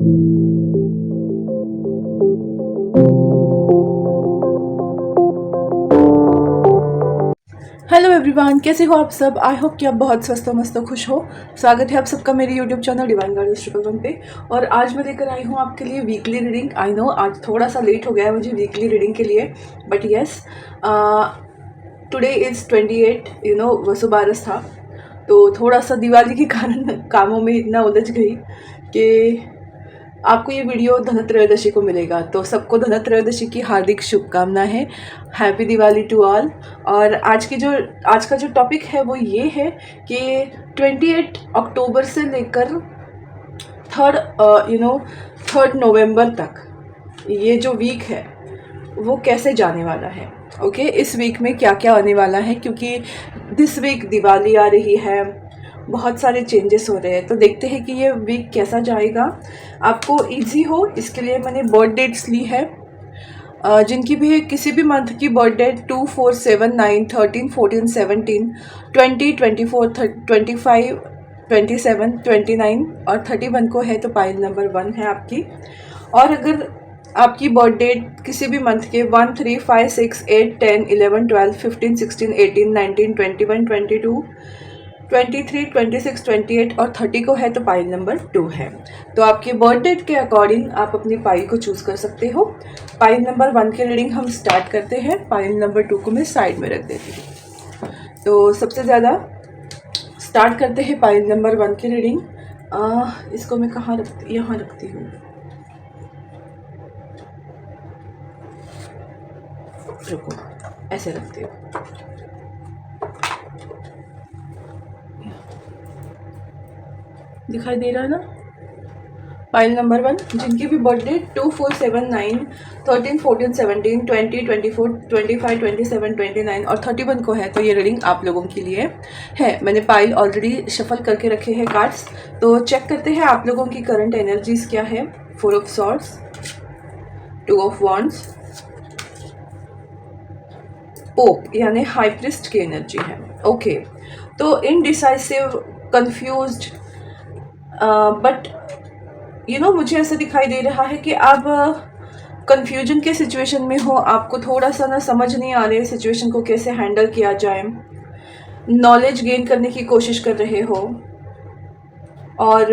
Hello everyone, कैसे हो आप सब। आई होप कि आप बहुत स्वस्थ मस्त खुश हो। स्वागत है आप सबका मेरे YouTube channel divine guidance triple one पे। और आज मैं लेकर आई हूँ आपके लिए वीकली रीडिंग। आई नो आज थोड़ा सा लेट हो गया है मुझे वीकली रीडिंग के लिए, but yes, today is 28, Vasubaras था, तो थोड़ा सा दिवाली के कारण कामों में इतना उलझ गई कि आपको ये वीडियो धनत्रयोदशी को मिलेगा। तो सबको धनत्रयोदशी की हार्दिक शुभकामनाएं हैं। Happy Diwali to all. और आज का जो टॉपिक है वो ये है कि 28 अक्टूबर से लेकर 3 नवंबर तक ये जो वीक है वो कैसे जाने वाला है। ओके, इस वीक में क्या क्या आने वाला है, क्योंकि दिस वीक दिवाली आ रही है, बहुत सारे चेंजेस हो रहे हैं। तो देखते हैं कि ये वीक कैसा जाएगा, आपको इजी हो इसके लिए मैंने बर्थ डेट्स ली है। जिनकी भी किसी भी मंथ की बर्थ डेट 2, 4, 7, 9, 13, 14, 17, 20, 24, 25, 27, 29 और 31 को है तो पाइल नंबर 1 है आपकी। और अगर आपकी बर्थ डेट किसी भी मंथ के 1, 3, 5, 6, 8, 10, 11, 12, 15, 16, 18, 19, 21, 22, 23, 26, 28 और 30 को है तो पाइल नंबर 2 है। तो आपके बर्थ डेट के अकॉर्डिंग आप अपनी पाइल को चूज़ कर सकते हो। पाइल नंबर 1 की रीडिंग हम स्टार्ट करते हैं। पाइल नंबर 2 को मैं साइड में रख देती हूँ। तो सबसे ज़्यादा स्टार्ट करते हैं पाइल नंबर 1 की रीडिंग। इसको मैं कहाँ रखती, यहाँ रखती हूँ। रुको, ऐसे रखती हूँ। दिखाई दे रहा है ना। पाइल नंबर 1, जिनकी भी बर्थडे 2, 4, 7, 9, 13, 14, 17, 20, 24, 25, 27, 29 और 31 को है तो ये रीडिंग आप लोगों के लिए है। मैंने पाइल ऑलरेडी शफल करके रखे हैं कार्ड्स, तो चेक करते हैं आप लोगों की करंट एनर्जीज क्या है। 4 of swords, 2 of wands, pope यानी हाई प्रिस्ट की एनर्जी है। ओके, तो इनडिसाइसिव, कंफ्यूज्ड, बट मुझे ऐसा दिखाई दे रहा है कि आप कंफ्यूजन के सिचुएशन में हो। आपको थोड़ा सा ना समझ नहीं आ रही है सिचुएशन को कैसे हैंडल किया जाए। नॉलेज गेन करने की कोशिश कर रहे हो और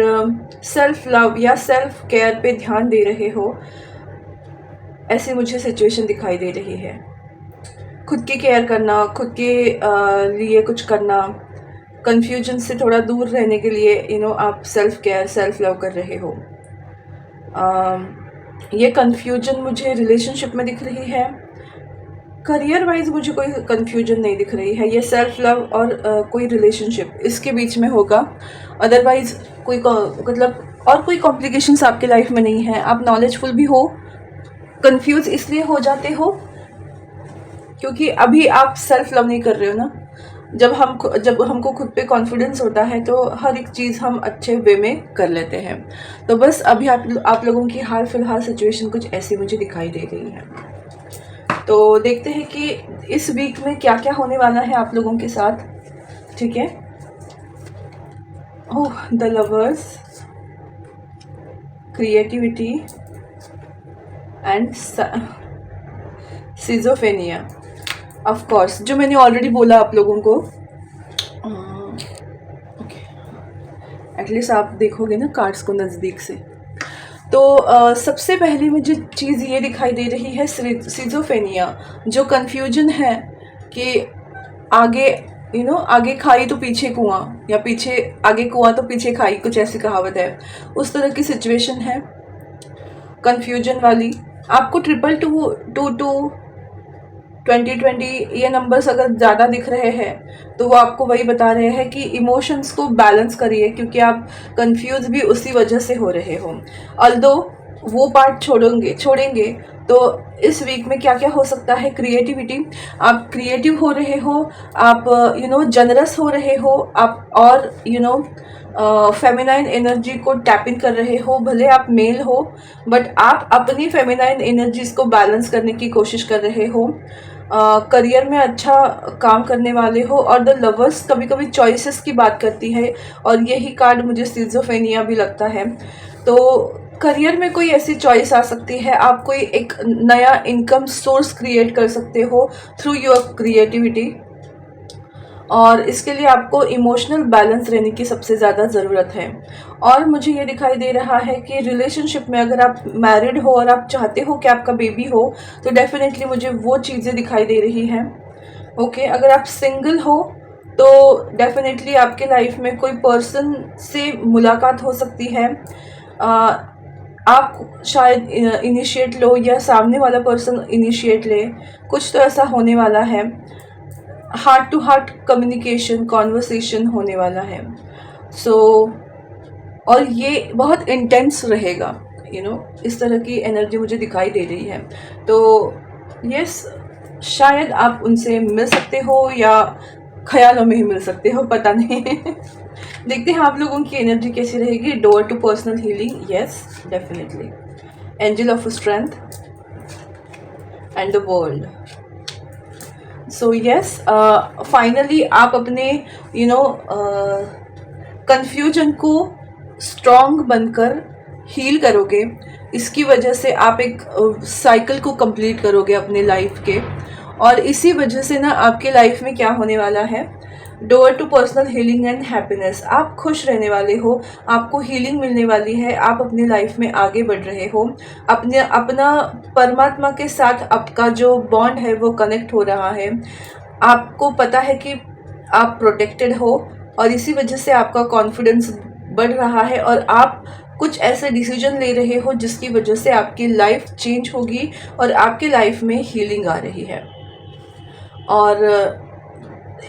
सेल्फ लव या सेल्फ केयर पे ध्यान दे रहे हो, ऐसे मुझे सिचुएशन दिखाई दे रही है। खुद की केयर करना, खुद के लिए कुछ करना, कंफ्यूजन से थोड़ा दूर रहने के लिए आप सेल्फ केयर, सेल्फ लव कर रहे हो। ये कंफ्यूजन मुझे रिलेशनशिप में दिख रही है। करियर वाइज मुझे कोई कंफ्यूजन नहीं दिख रही है। ये सेल्फ लव और कोई रिलेशनशिप इसके बीच में होगा। अदरवाइज कोई मतलब और कोई कॉम्प्लिकेशंस आपके लाइफ में नहीं है। आप नॉलेजफुल भी हो, कंफ्यूज इसलिए हो जाते हो क्योंकि अभी आप सेल्फ लव नहीं कर रहे हो ना। जब हमको खुद पे कॉन्फिडेंस होता है तो हर एक चीज़ हम अच्छे वे में कर लेते हैं। तो बस अभी आप लोगों की हाल फिलहाल सिचुएशन कुछ ऐसी मुझे दिखाई दे रही है। तो देखते हैं कि इस वीक में क्या क्या होने वाला है आप लोगों के साथ। ठीक है। Oh, the lovers, creativity and schizophrenia. Of course, जो मैंने ऑलरेडी बोला आप लोगों को। ओके, एटलीस्ट आप देखोगे ना कार्ड्स को नज़दीक से। तो सबसे पहली मुझे चीज़ ये दिखाई दे रही है सिजोफेनिया, जो कन्फ्यूजन है कि आगे आगे खाई तो पीछे कुआं, या पीछे आगे कुआं तो पीछे खाई, कुछ ऐसी कहावत है। उस तरह की सिचुएशन है कन्फ्यूजन वाली। आपको 222, 2020 ये नंबर्स अगर ज़्यादा दिख रहे हैं तो वो आपको वही बता रहे हैं कि इमोशंस को बैलेंस करिए, क्योंकि आप कंफ्यूज भी उसी वजह से हो रहे हो। ऑल्दो वो पार्ट छोड़ेंगे तो इस वीक में क्या क्या हो सकता है। क्रिएटिविटी, आप क्रिएटिव हो रहे हो, आप जनरस हो रहे हो, आप और फेमिनाइन एनर्जी को टैप इन कर रहे हो। भले आप मेल हो बट आप अपनी फेमिनाइन एनर्जीज को बैलेंस करने की कोशिश कर रहे हो। करियर में अच्छा काम करने वाले हो। और द लवर्स कभी कभी चॉइसेस की बात करती है और यही कार्ड मुझे सिजोफेनिया भी लगता है। तो करियर में कोई ऐसी चॉइस आ सकती है, आप कोई एक नया इनकम सोर्स क्रिएट कर सकते हो थ्रू योर क्रिएटिविटी। और इसके लिए आपको इमोशनल बैलेंस रहने की सबसे ज़्यादा ज़रूरत है। और मुझे ये दिखाई दे रहा है कि रिलेशनशिप में अगर आप मैरिड हो और आप चाहते हो कि आपका बेबी हो, तो डेफिनेटली मुझे वो चीज़ें दिखाई दे रही हैं। ओके, अगर आप सिंगल हो तो डेफिनेटली आपके लाइफ में कोई पर्सन से मुलाकात हो सकती है। अ, आप शायद इनिशिएट लो या सामने वाला पर्सन इनिशिएट ले, कुछ तो ऐसा होने वाला है। Heart to heart communication, conversation होने वाला है। सो और ये बहुत इंटेंस रहेगा, इस तरह की एनर्जी मुझे दिखाई दे रही है। तो यस, शायद आप उनसे मिल सकते हो या ख्यालों में ही मिल सकते हो, पता नहीं। देखते हैं आप लोगों की एनर्जी कैसी रहेगी। Door to personal healing, yes definitely. Angel of strength and the world. So yes, finally आप अपने कंफ्यूजन को स्ट्रॉन्ग बनकर हील करोगे। इसकी वजह से आप एक साइकिल को कंप्लीट करोगे अपने लाइफ के। और इसी वजह से ना आपके लाइफ में क्या होने वाला है, door to personal healing and happiness. आप खुश रहने वाले हो, आपको हीलिंग मिलने वाली है, आप अपनी लाइफ में आगे बढ़ रहे हो। अपना परमात्मा के साथ आपका जो बॉन्ड है वो कनेक्ट हो रहा है। आपको पता है कि आप प्रोटेक्टेड हो और इसी वजह से आपका कॉन्फिडेंस बढ़ रहा है और आप कुछ ऐसे डिसीजन ले रहे हो जिसकी वजह से आपकी लाइफ चेंज होगी और आपकी लाइफ में हीलिंग आ रही है। और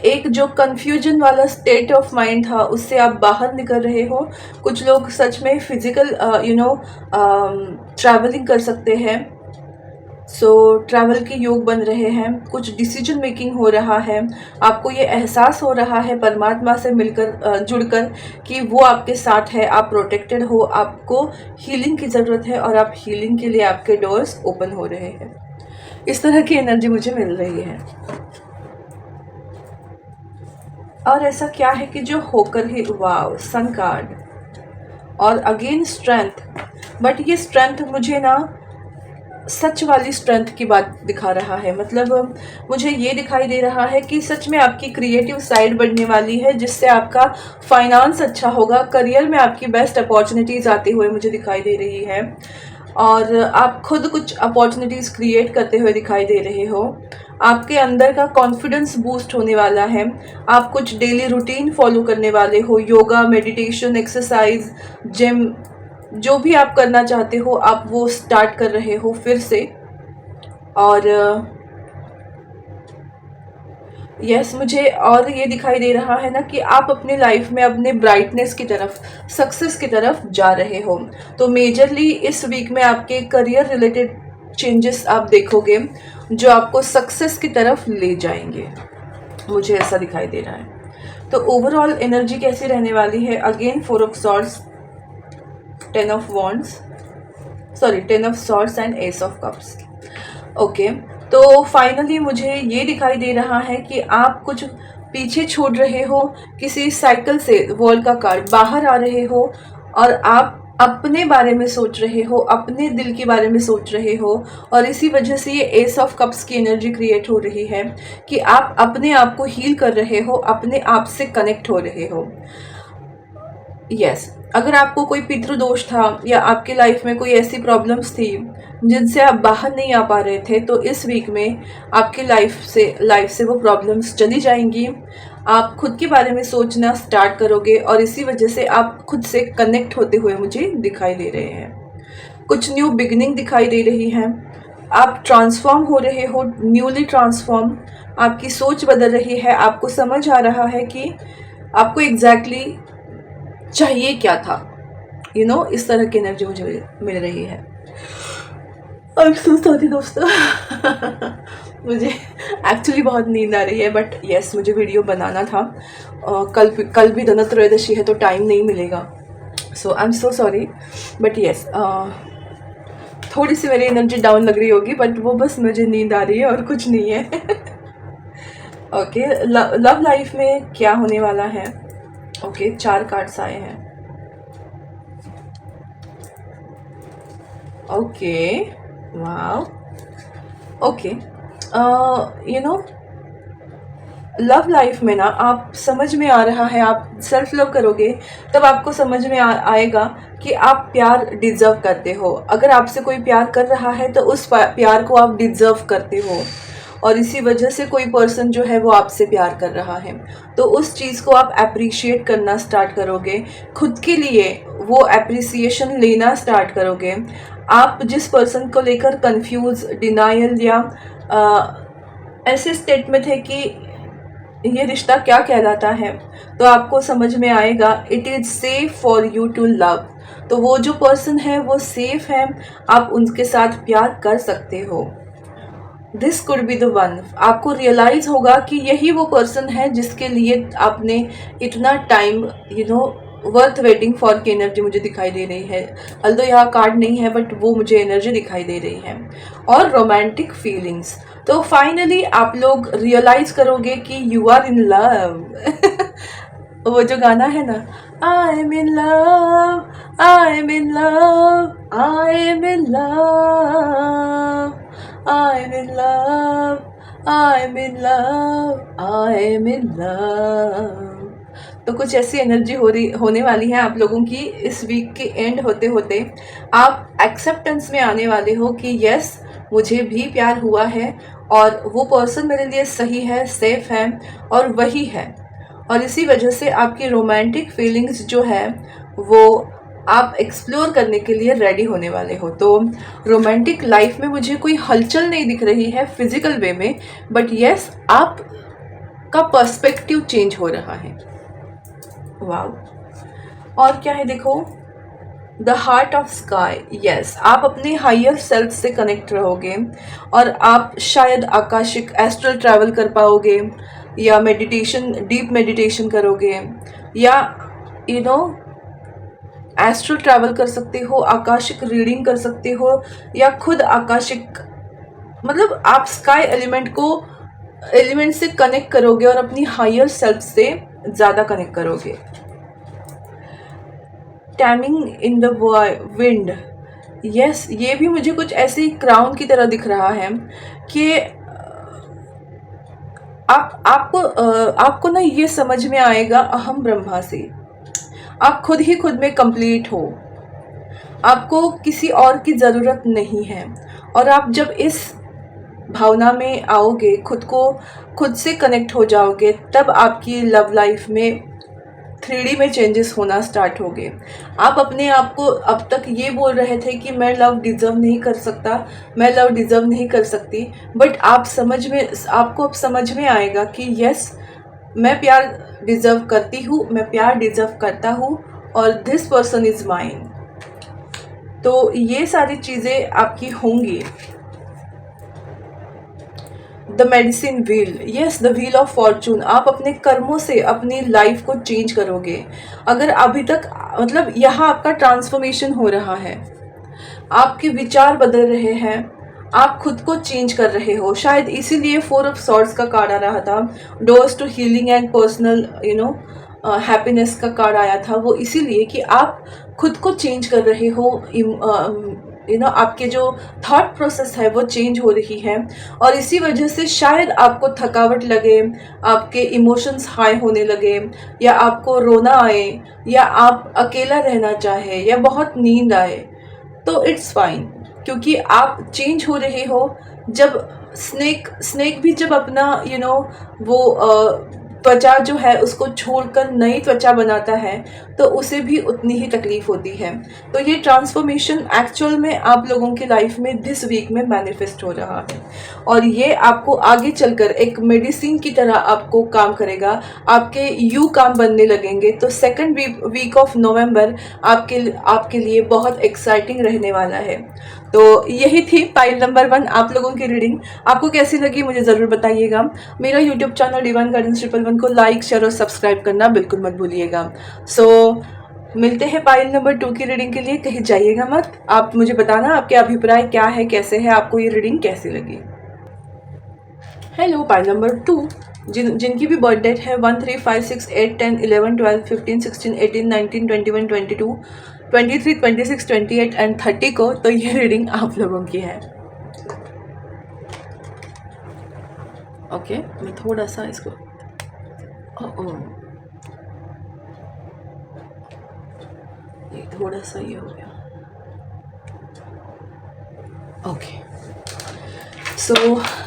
एक जो कन्फ्यूजन वाला स्टेट ऑफ माइंड था उससे आप बाहर निकल रहे हो। कुछ लोग सच में फिजिकल ट्रैवलिंग कर सकते हैं। सो ट्रैवल के योग बन रहे हैं, कुछ डिसीजन मेकिंग हो रहा है। आपको ये एहसास हो रहा है परमात्मा से मिलकर जुड़कर कि वो आपके साथ है, आप प्रोटेक्टेड हो, आपको हीलिंग की ज़रूरत है और आप हीलिंग के लिए आपके डोर्स ओपन हो रहे हैं। इस तरह की एनर्जी मुझे मिल रही है। और ऐसा क्या है कि जो होकर ही, वाव, सन कार्ड और अगेन स्ट्रेंथ। बट ये स्ट्रेंथ मुझे ना सच वाली स्ट्रेंथ की बात दिखा रहा है। मतलब मुझे ये दिखाई दे रहा है कि सच में आपकी क्रिएटिव साइड बढ़ने वाली है जिससे आपका फाइनेंस अच्छा होगा। करियर में आपकी बेस्ट अपॉर्चुनिटीज़ आते हुए मुझे दिखाई दे रही है और आप खुद कुछ अपॉर्चुनिटीज़ क्रिएट करते हुए दिखाई दे रहे हो। आपके अंदर का कॉन्फिडेंस बूस्ट होने वाला है। आप कुछ डेली रूटीन फॉलो करने वाले हो, योगा, मेडिटेशन, एक्सरसाइज, जिम, जो भी आप करना चाहते हो आप वो स्टार्ट कर रहे हो फिर से। और यस, मुझे और ये दिखाई दे रहा है ना कि आप अपने लाइफ में अपने ब्राइटनेस की तरफ, सक्सेस की तरफ जा रहे हो। तो मेजरली इस वीक में आपके करियर रिलेटेड चेंजेस आप देखोगे जो आपको सक्सेस की तरफ ले जाएंगे, मुझे ऐसा दिखाई दे रहा है। तो ओवरऑल एनर्जी कैसी रहने वाली है? Again 4 of swords, 10 of wands, sorry 10 of swords and S of cups. Okay, तो फाइनली मुझे ये दिखाई दे रहा है कि आप कुछ पीछे छोड़ रहे हो, किसी साइकिल से, वर्ल्ड का कार्ड, बाहर आ रहे हो और आप अपने बारे में सोच रहे हो, अपने दिल के बारे में सोच रहे हो। और इसी वजह से ये एस ऑफ कप्स की एनर्जी क्रिएट हो रही है कि आप अपने आप को हील कर रहे हो, अपने आप से कनेक्ट हो रहे हो। यस, अगर आपको कोई पितृदोष था या आपकी लाइफ में कोई ऐसी प्रॉब्लम्स थी जिनसे आप बाहर नहीं आ पा रहे थे, तो इस वीक में आपकी लाइफ से वो प्रॉब्लम्स चली जाएंगी। आप खुद के बारे में सोचना स्टार्ट करोगे और इसी वजह से आप खुद से कनेक्ट होते हुए मुझे दिखाई दे रहे हैं। कुछ न्यू बिगिनिंग दिखाई दे रही है। आप ट्रांसफॉर्म हो रहे हो, न्यूली ट्रांसफॉर्म। आपकी सोच बदल रही है, आपको समझ आ रहा है कि आपको एग्जैक्टली चाहिए क्या था। इस तरह की एनर्जी मुझे मिल रही है। आई एम सो सॉरी दोस्तों। मुझे एक्चुअली बहुत नींद आ रही है, बट यस, मुझे वीडियो बनाना था। कल भी धनत्रयोदशी है तो टाइम नहीं मिलेगा। So I am so sorry, but yes, थोड़ी सी मेरी एनर्जी डाउन लग रही होगी, बट वो बस मुझे नींद आ रही है और कुछ नहीं है। ओके, लव लाइफ में क्या होने वाला है? ओके, 4 कार्ड्स आए हैं। Okay, wow, okay. You know, love life में ना आप समझ में आ रहा है, आप सेल्फ लव करोगे तब आपको समझ में आएगा कि आप प्यार डिजर्व करते हो। अगर आपसे कोई प्यार कर रहा है तो उस प्यार को आप डिजर्व करते हो, और इसी वजह से कोई पर्सन जो है वो आपसे प्यार कर रहा है, तो उस चीज़ को आप अप्रिशिएट करना स्टार्ट करोगे, खुद के लिए वो अप्रिसिएशन लेना स्टार्ट करोगे। आप जिस पर्सन को लेकर कंफ्यूज, डिनायल या ऐसे स्टेट में थे कि ये रिश्ता क्या कहलाता है, तो आपको समझ में आएगा it is safe for you to love. तो वो जो पर्सन है वो सेफ है, आप उनके साथ प्यार कर सकते हो। This could be the one. आपको रियलाइज होगा कि यही वो पर्सन है जिसके लिए आपने इतना टाइम वर्थ वेटिंग फॉर की एनर्जी मुझे दिखाई दे रही है। अल्दो यहाँ कार्ड नहीं है बट वो मुझे एनर्जी दिखाई दे रही है। और रोमांटिक फीलिंग्स, तो फाइनली आप लोग रियलाइज करोगे कि यू आर इन लव। वो जो गाना है ना, I am in love, I am in love, I am in love, I am in love, I am in love, I am in love. तो कुछ ऐसी एनर्जी होने वाली है आप लोगों की इस वीक के एंड होते होते। आप एक्सेप्टेंस में आने वाले हो कि यस, मुझे भी प्यार हुआ है और वो पर्सन मेरे लिए सही है, सेफ है और वही है। और इसी वजह से आपकी रोमांटिक फीलिंग्स जो है वो आप एक्सप्लोर करने के लिए रेडी होने वाले हो। तो रोमांटिक लाइफ में मुझे कोई हलचल नहीं दिख रही है फिजिकल वे में, बट यस, आप का पर्सपेक्टिव चेंज हो रहा है। वाव, और क्या है देखो, the heart of sky. Yes, आप अपने हायर सेल्फ से कनेक्ट रहोगे और आप शायद आकाशिक एस्ट्रल ट्रैवल कर पाओगे, या मेडिटेशन, डीप मेडिटेशन करोगे, या एस्ट्रल ट्रैवल कर सकते हो, आकाशिक रीडिंग कर सकते हो, या खुद आकाशिक, मतलब आप स्काई एलिमेंट से कनेक्ट करोगे और अपनी हायर सेल्फ से ज़्यादा कनेक्ट करोगे। Taming in the wind. Yes, ये भी मुझे कुछ ऐसे ही क्राउन की तरह दिख रहा है कि आपको ना ये समझ में आएगा अहम ब्रह्मास्मि। आप खुद ही खुद में कंप्लीट हो, आपको किसी और की ज़रूरत नहीं है। और आप जब इस भावना में आओगे, खुद से कनेक्ट हो जाओगे, तब आपकी लव लाइफ में 3D में चेंजेस होना स्टार्ट हो गए। आप अपने आप को अब तक ये बोल रहे थे कि मैं लव डिज़र्व नहीं कर सकता, मैं लव डिज़र्व नहीं कर सकती, बट आपको अब समझ में आएगा कि यस, मैं प्यार डिज़र्व करती हूँ, मैं प्यार डिज़र्व करता हूँ और दिस पर्सन इज़ माइन। तो ये सारी चीज़ें आपकी होंगी। The medicine wheel. Yes, the wheel of Fortune. आप अपने कर्मों से अपनी लाइफ को चेंज करोगे। अगर अभी तक, मतलब यहाँ आपका ट्रांसफॉर्मेशन हो रहा है, आपके विचार बदल रहे हैं, आप खुद को चेंज कर रहे हो। शायद इसीलिए 4 ऑफ सॉर्ड्स का कार्ड आ रहा था, doors to healing and personal happiness का कार्ड आया था। वो इसीलिए कि आप खुद को चेंज कर रहे हो, आपके जो थॉट प्रोसेस है वो चेंज हो रही है, और इसी वजह से शायद आपको थकावट लगे, आपके इमोशंस हाई होने लगे, या आपको रोना आए, या आप अकेला रहना चाहे, या बहुत नींद आए। तो इट्स फाइन, क्योंकि आप चेंज हो रहे हो। जब स्नेक भी जब अपना वो त्वचा जो है उसको छोड़कर नई त्वचा बनाता है, तो उसे भी उतनी ही तकलीफ होती है। तो ये ट्रांसफॉर्मेशन एक्चुअल में आप लोगों की लाइफ में दिस वीक में मैनिफेस्ट हो रहा है, और ये आपको आगे चलकर एक मेडिसिन की तरह आपको काम करेगा। आपके यू काम बनने लगेंगे। तो सेकंड वीक ऑफ नवंबर आपके लिए बहुत एक्साइटिंग रहने वाला है। तो यही थी पाइल नंबर 1 आप लोगों की रीडिंग। आपको कैसी लगी मुझे ज़रूर बताइएगा। मेरा यूट्यूब चैनल डिवाइन गाइडेंस 111 को लाइक, शेयर और सब्सक्राइब करना बिल्कुल मत भूलिएगा। मिलते हैं पाइल नंबर 2 की रीडिंग के लिए। कहीं जाइएगा मत। आप मुझे बताना आपके अभिप्राय क्या है, कैसे है, आपको ये रीडिंग कैसी लगी। हेलो पाइल नंबर 2, जिनकी भी बर्थ डेट है 1, 3, 5, 6, 8, 10, 11, 12, 15, 16, 18, 19, 21, 22, 23, 26, 28 एंड 30 को, तो ये रीडिंग आप लोगों की है। ओके, मैं थोड़ा सा इसको ये थोड़ा सा ये हो गया। ओके, सो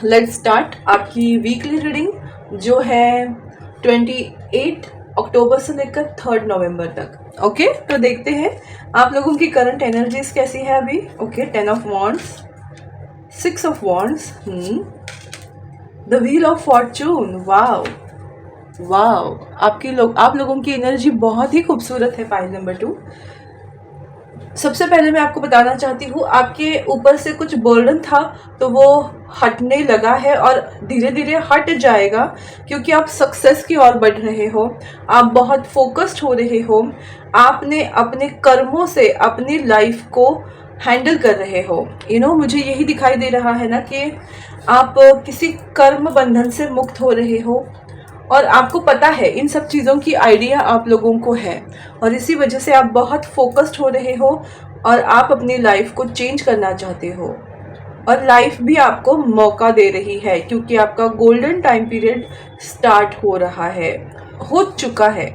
लेट्स स्टार्ट आपकी वीकली रीडिंग जो है 28 अक्टूबर से लेकर 3 नवंबर तक। ओके, तो देखते हैं आप लोगों की करंट एनर्जीज कैसी है अभी। Okay, 10 of wands, 6 of wands, the wheel of Fortune. Wow wow, आप लोगों की एनर्जी बहुत ही खूबसूरत है। Pile number 2। सबसे पहले मैं आपको बताना चाहती हूँ, आपके ऊपर से कुछ बर्डन था तो वो हटने लगा है और धीरे धीरे हट जाएगा, क्योंकि आप सक्सेस की ओर बढ़ रहे हो। आप बहुत फोकस्ड हो रहे हो। आपने अपने कर्मों से अपनी लाइफ को हैंडल कर रहे हो। मुझे यही दिखाई दे रहा है ना कि आप किसी कर्म बंधन से मुक्त हो रहे हो और आपको पता है, इन सब चीज़ों की आइडिया आप लोगों को है और इसी वजह से आप बहुत फोकस्ड हो रहे हो और आप अपनी लाइफ को चेंज करना चाहते हो और लाइफ भी आपको मौका दे रही है, क्योंकि आपका गोल्डन टाइम पीरियड स्टार्ट हो रहा है, हो चुका है।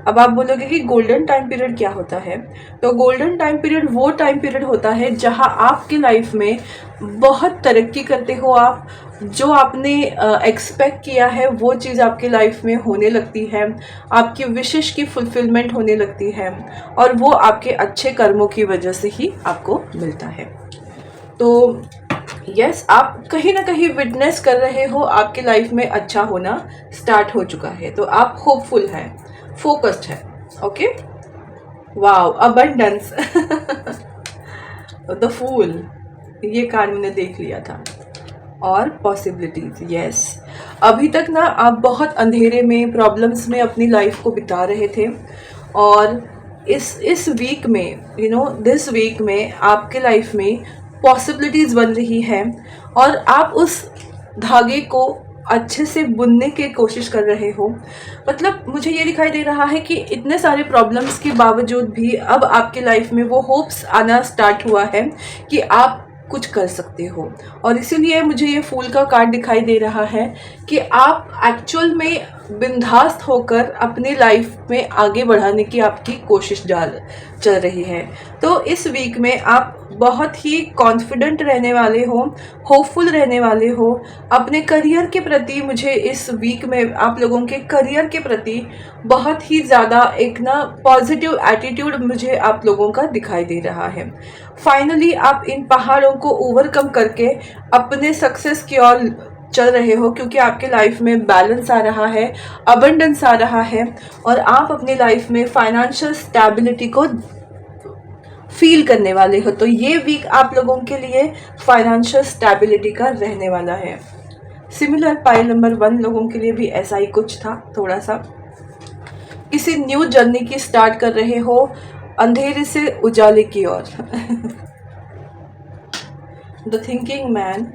अब आप बोलोगे कि गोल्डन टाइम पीरियड क्या होता है, तो गोल्डन टाइम पीरियड वो टाइम पीरियड होता है जहां आपकी लाइफ में बहुत तरक्की करते हो आप। जो आपने एक्सपेक्ट किया है वो चीज़ आपकी लाइफ में होने लगती है, आपकी विशेष की फुलफिलमेंट होने लगती है और वो आपके अच्छे कर्मों की वजह से ही आपको मिलता है। तो यस, आप कहीं ना कहीं विटनेस कर रहे हो, आपकी लाइफ में अच्छा होना स्टार्ट हो चुका है, तो आप होपफुल हैं, फोकस्ड है। Okay, wow, abundance, the fool, ये कार्ड मैंने देख लिया था, और पॉसिबिलिटीज। यस, अभी तक ना आप बहुत अंधेरे में, प्रॉब्लम्स में अपनी लाइफ को बिता रहे थे और इस वीक में दिस वीक में आपके लाइफ में पॉसिबिलिटीज बन रही है और आप उस धागे को अच्छे से बुनने की कोशिश कर रहे हो। मतलब मुझे ये दिखाई दे रहा है कि इतने सारे प्रॉब्लम्स के बावजूद भी अब आपके लाइफ में वो होप्स आना स्टार्ट हुआ है कि आप कुछ कर सकते हो, और इसीलिए मुझे ये फूल का कार्ड दिखाई दे रहा है कि आप एक्चुअल में बिंदास्त होकर अपनी लाइफ में आगे बढ़ाने की आपकी कोशिश चल रही है। तो इस वीक में आप बहुत ही कॉन्फिडेंट रहने वाले हो, होपफुल रहने वाले हो अपने करियर के प्रति। मुझे इस वीक में आप लोगों के करियर के प्रति बहुत ही ज़्यादा एक ना पॉजिटिव एटीट्यूड मुझे आप लोगों का दिखाई दे रहा है। फाइनली आप इन पहाड़ों को ओवरकम करके अपने सक्सेस की ओर चल रहे हो, क्योंकि आपके लाइफ में बैलेंस आ रहा है, अबंडेंस आ रहा है और आप अपनी लाइफ में फाइनेंशियल स्टेबिलिटी को फील करने वाले हो। तो ये वीक आप लोगों के लिए फाइनेंशियल स्टेबिलिटी का रहने वाला है। सिमिलर पाइल नंबर 1 लोगों के लिए भी ऐसा ही कुछ था, थोड़ा सा किसी न्यू जर्नी की स्टार्ट कर रहे हो, अंधेरे से उजाले की ओर। द थिंकिंग मैन,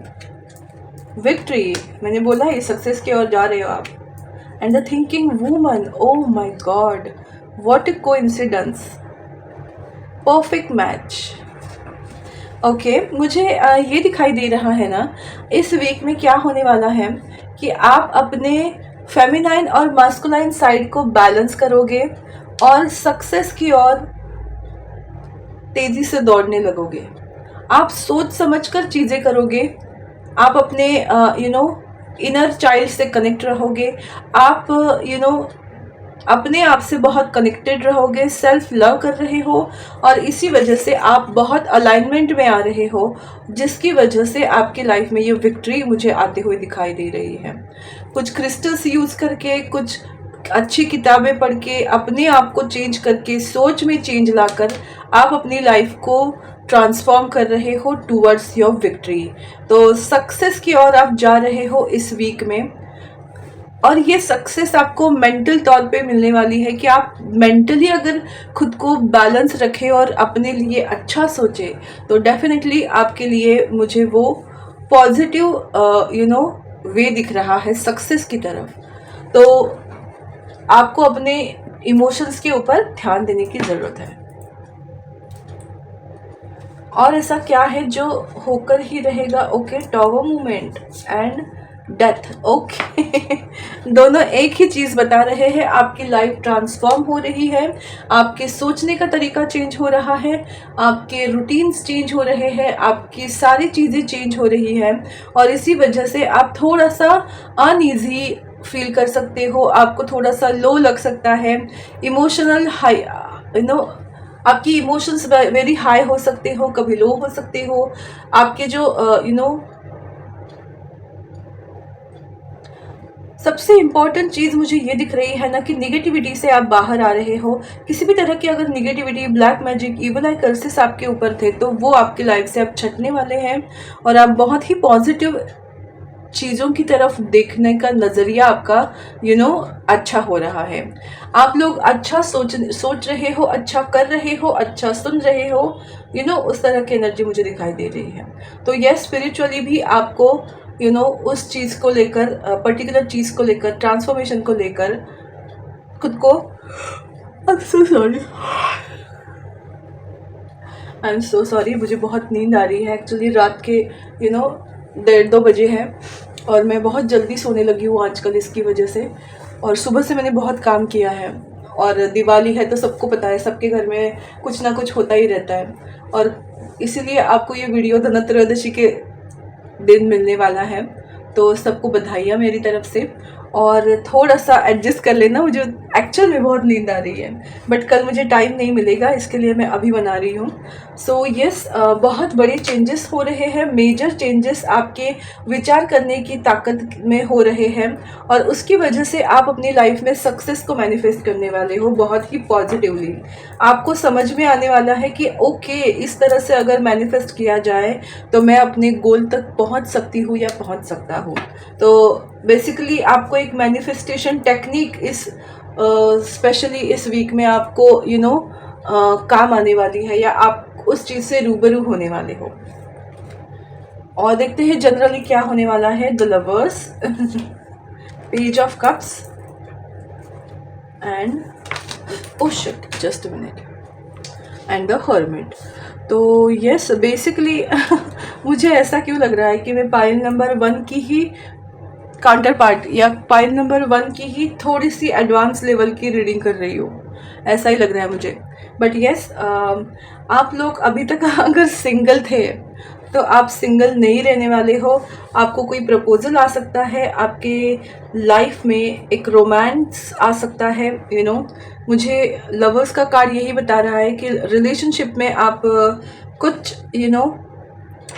विक्ट्री, मैंने बोला ये सक्सेस की ओर जा रहे हो आप। And the thinking woman, oh my God, what a coincidence, perfect match. Okay, मुझे ये दिखाई दे रहा है ना, इस वीक में क्या होने वाला है कि आप अपने फेमिनाइन और मास्कुलाइन साइड को बैलेंस करोगे और सक्सेस की ओर तेजी से दौड़ने लगोगे। आप सोच समझकर चीज़ें करोगे, आप अपने इनर चाइल्ड से कनेक्ट रहोगे, आप अपने आप से बहुत कनेक्टेड रहोगे, सेल्फ लव कर रहे हो और इसी वजह से आप बहुत अलाइनमेंट में आ रहे हो, जिसकी वजह से आपकी लाइफ में ये विक्ट्री मुझे आते हुए दिखाई दे रही है। कुछ क्रिस्टल्स यूज़ करके, कुछ अच्छी किताबें पढ़ के, अपने आप को चेंज करके, सोच में चेंज लाकर आप अपनी लाइफ को ट्रांसफॉर्म कर रहे हो टूवर्ड्स योर विक्ट्री। तो सक्सेस की ओर आप जा रहे हो इस वीक में, और ये सक्सेस आपको मेंटल तौर पे मिलने वाली है कि आप मेंटली अगर खुद को बैलेंस रखें और अपने लिए अच्छा सोचें, तो डेफिनेटली आपके लिए मुझे वो पॉजिटिव वे दिख रहा है सक्सेस की तरफ। तो आपको अपने इमोशंस के ऊपर ध्यान देने की ज़रूरत है। और ऐसा क्या है जो होकर ही रहेगा? Okay, tower movement and death. Okay दोनों एक ही चीज़ बता रहे हैं, आपकी लाइफ ट्रांसफॉर्म हो रही है, आपके सोचने का तरीका चेंज हो रहा है, आपके रूटीन्स चेंज हो रहे हैं, आपकी सारी चीज़ें चेंज हो रही है, और इसी वजह से आप थोड़ा सा अनईजी फील कर सकते हो, आपको थोड़ा सा लो लग सकता है, इमोशनल हाई, आपकी इमोशंस वेरी हाई हो सकते हो, कभी लो हो सकते हो। आपके जो सबसे इम्पॉर्टेंट चीज़ मुझे ये दिख रही है ना कि निगेटिविटी से आप बाहर आ रहे हो। किसी भी तरह की अगर निगेटिविटी, ब्लैक मैजिक, इवल आई कर्सेस आपके ऊपर थे तो वो आपकी लाइफ से अब छटने वाले हैं, और आप बहुत ही पॉजिटिव चीज़ों की तरफ देखने का नज़रिया आपका अच्छा हो रहा है। आप लोग अच्छा सोच रहे हो, अच्छा कर रहे हो, अच्छा सुन रहे हो, उस तरह की एनर्जी मुझे दिखाई दे रही है। तो यस, स्पिरिचुअली भी आपको उस चीज़ को लेकर, पर्टिकुलर चीज़ को लेकर, ट्रांसफॉर्मेशन को लेकर खुद को, आई एम सो सॉरी, मुझे बहुत नींद आ रही है एक्चुअली। रात के 1:30-2 बजे हैं और मैं बहुत जल्दी सोने लगी हूँ आजकल इसकी वजह से, और सुबह से मैंने बहुत काम किया है, और दिवाली है तो सबको पता है, सबके घर में कुछ ना कुछ होता ही रहता है, और इसीलिए आपको ये वीडियो धनत्रयोदशी के दिन मिलने वाला है, तो सबको बधाइयाँ मेरी तरफ से। और थोड़ा सा एडजस्ट कर लेना, मुझे एक्चुअल में बहुत नींद आ रही है, बट कल मुझे टाइम नहीं मिलेगा, इसके लिए मैं अभी बना रही हूँ। सो यस, बहुत बड़े चेंजेस हो रहे हैं, मेजर चेंजेस आपके विचार करने की ताकत में हो रहे हैं, और उसकी वजह से आप अपनी लाइफ में सक्सेस को मैनिफेस्ट करने वाले हो बहुत ही पॉजिटिवली। आपको समझ में आने वाला है कि ओके, इस तरह से अगर मैनिफेस्ट किया जाए तो मैं अपने गोल तक पहुंच सकती हूँ या पहुंच सकता हूँ। तो बेसिकली आपको एक मैनिफेस्टेशन टेक्निक इस स्पेशली इस वीक में आपको काम आने वाली है, या आप उस चीज़ से रूबरू होने वाले हो। और देखते हैं जनरली क्या होने वाला है। The lovers page of cups and oh shit, just a minute, and the hermit. तो यस, बेसिकली मुझे ऐसा क्यों लग रहा है कि मैं पाइल नंबर 1 की ही काउंटर पार्ट, या पाइल नंबर 1 की ही थोड़ी सी एडवांस लेवल की रीडिंग कर रही हूँ, ऐसा ही लग रहा है मुझे। बट यस, आप लोग अभी तक अगर सिंगल थे तो आप सिंगल नहीं रहने वाले हो। आपको कोई प्रपोजल आ सकता है, आपके लाइफ में एक रोमांस आ सकता है। मुझे लवर्स का कार्ड यही बता रहा है कि रिलेशनशिप में आप कुछ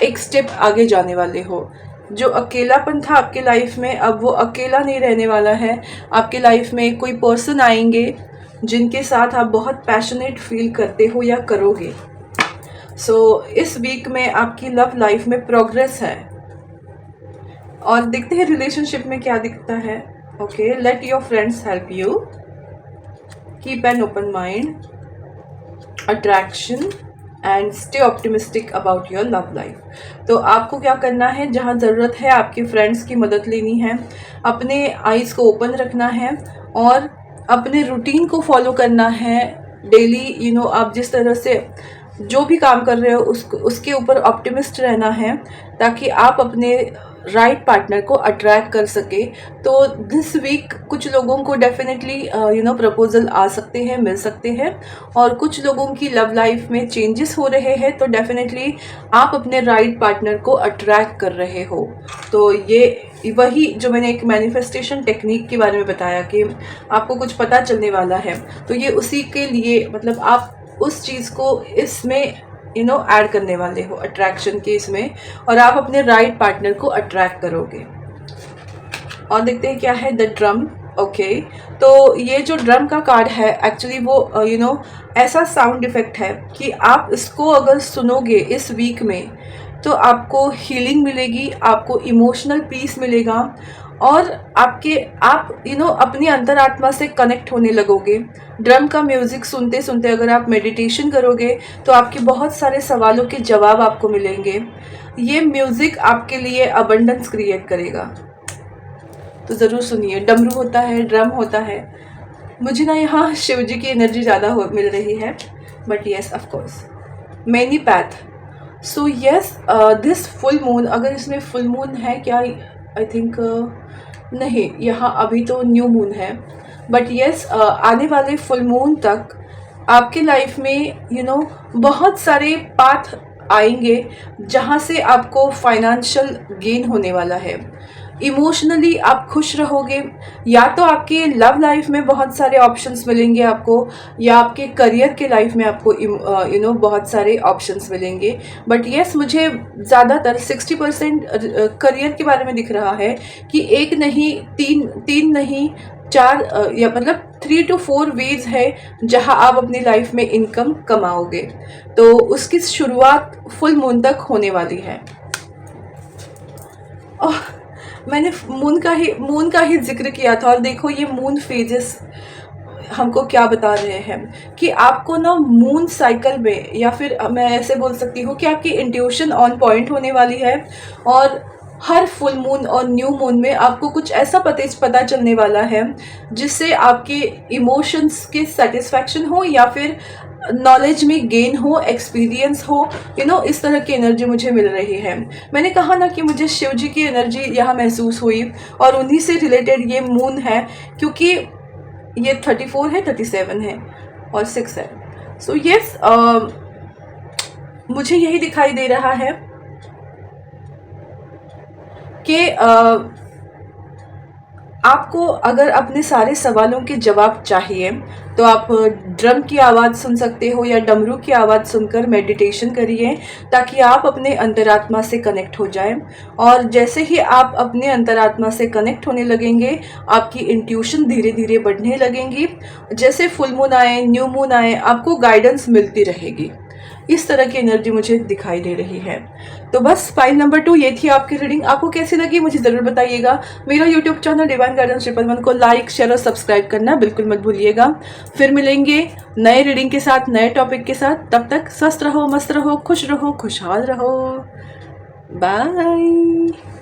एक स्टेप आगे जाने वाले हो। जो अकेलापन था आपके लाइफ में, अब वो अकेला नहीं रहने वाला है। आपके लाइफ में कोई पर्सन आएंगे जिनके साथ आप बहुत पैशनेट फील करते हो या करोगे। सो इस वीक में आपकी लव लाइफ में प्रोग्रेस है। और देखते हैं रिलेशनशिप में क्या दिखता है। Okay, let your friends help you, keep an open mind, attraction and stay optimistic about your love life. तो आपको क्या करना है, जहाँ ज़रूरत है आपके फ्रेंड्स की मदद लेनी है, अपने आइज़ को ओपन रखना है, और अपने रूटीन को फॉलो करना है डेली। आप जिस तरह से जो भी काम कर रहे हो उसके ऊपर ऑप्टिमिस्ट रहना है, ताकि आप अपने राइट पार्टनर को अट्रैक्ट कर सके। तो दिस वीक कुछ लोगों को डेफिनेटली प्रपोजल आ सकते हैं, मिल सकते हैं, और कुछ लोगों की लव लाइफ में चेंजेस हो रहे हैं, तो डेफिनेटली आप अपने राइट पार्टनर को अट्रैक्ट कर रहे हो। तो ये वही जो मैंने एक मैनिफेस्टेशन टेक्निक के बारे में बताया कि आपको कुछ पता चलने वाला है, तो ये उसी के लिए, मतलब आप उस चीज़ को इसमें ऐड करने वाले हो, अट्रैक्शन के इसमें, और आप अपने राइट पार्टनर को अट्रैक्ट करोगे। और देखते हैं क्या है, द ड्रम। ओके, तो ये जो ड्रम का कार्ड है एक्चुअली वो ऐसा साउंड इफेक्ट है कि आप इसको अगर सुनोगे इस वीक में तो आपको हीलिंग मिलेगी, आपको इमोशनल पीस मिलेगा, और आप अपनी अंतरात्मा से कनेक्ट होने लगोगे। ड्रम का म्यूज़िक सुनते सुनते अगर आप मेडिटेशन करोगे तो आपके बहुत सारे सवालों के जवाब आपको मिलेंगे। ये म्यूज़िक आपके लिए अबंडेंस क्रिएट करेगा, तो ज़रूर सुनिए। डमरू होता है, ड्रम होता है। मुझे ना यहाँ शिव जी की एनर्जी ज़्यादा मिल रही है, but yes of course. Many path, so yes, this full moon, अगर इसमें फुल मून है क्या, आई थिंक नहीं, यहाँ अभी तो न्यू मून है, बट यस आने वाले फुल मून तक आपके लाइफ में बहुत सारे पाथ आएंगे जहाँ से आपको फाइनेंशियल गेन होने वाला है। इमोशनली आप खुश रहोगे, या तो आपके लव लाइफ में बहुत सारे ऑप्शंस मिलेंगे आपको, या आपके करियर के लाइफ में आपको बहुत सारे ऑप्शंस मिलेंगे। बट येस, मुझे ज़्यादातर 60% करियर के बारे में दिख रहा है कि एक नहीं, तीन नहीं, चार या मतलब 3 to 4 वेज है जहां आप अपनी लाइफ में इनकम कमाओगे। तो उसकी शुरुआत फुल मून तक होने वाली है। ओह, मैंने मून का ही जिक्र किया था, और देखो ये मून फेजेस हमको क्या बता रहे हैं कि आपको ना मून साइकिल में, या फिर मैं ऐसे बोल सकती हूँ कि आपकी इंट्यूशन ऑन पॉइंट होने वाली है, और हर फुल मून और न्यू मून में आपको कुछ ऐसा पता चलने वाला है जिससे आपके इमोशंस के सेटिस्फैक्शन हो, या फिर नॉलेज में गेन हो, एक्सपीरियंस हो, इस तरह की एनर्जी मुझे मिल रही है। मैंने कहा ना कि मुझे शिव जी की एनर्जी यहाँ महसूस हुई, और उन्हीं से रिलेटेड ये मून है, क्योंकि ये 34 है, 37 है और 6 है। सो यस, मुझे यही दिखाई दे रहा है कि आपको अगर अपने सारे सवालों के जवाब चाहिए तो आप ड्रम की आवाज़ सुन सकते हो, या डमरू की आवाज़ सुनकर मेडिटेशन करिए, ताकि आप अपने अंतरात्मा से कनेक्ट हो जाएं। और जैसे ही आप अपने अंतरात्मा से कनेक्ट होने लगेंगे, आपकी इंट्यूशन धीरे धीरे बढ़ने लगेंगी। जैसे फुल मून आए, न्यू मून आए, आपको गाइडेंस मिलती रहेगी। इस तरह की एनर्जी मुझे दिखाई दे रही है। तो बस फाइल नंबर 2 ये थी आपकी रीडिंग। आपको कैसी लगी मुझे ज़रूर बताइएगा। मेरा यूट्यूब चैनल डिवाइन गाइडेंस 111 को लाइक, शेयर और सब्सक्राइब करना बिल्कुल मत भूलिएगा। फिर मिलेंगे नए रीडिंग के साथ, नए टॉपिक के साथ। तब तक स्वस्थ रहो, मस्त रहो, खुश रहो, खुशहाल रहो। बाय।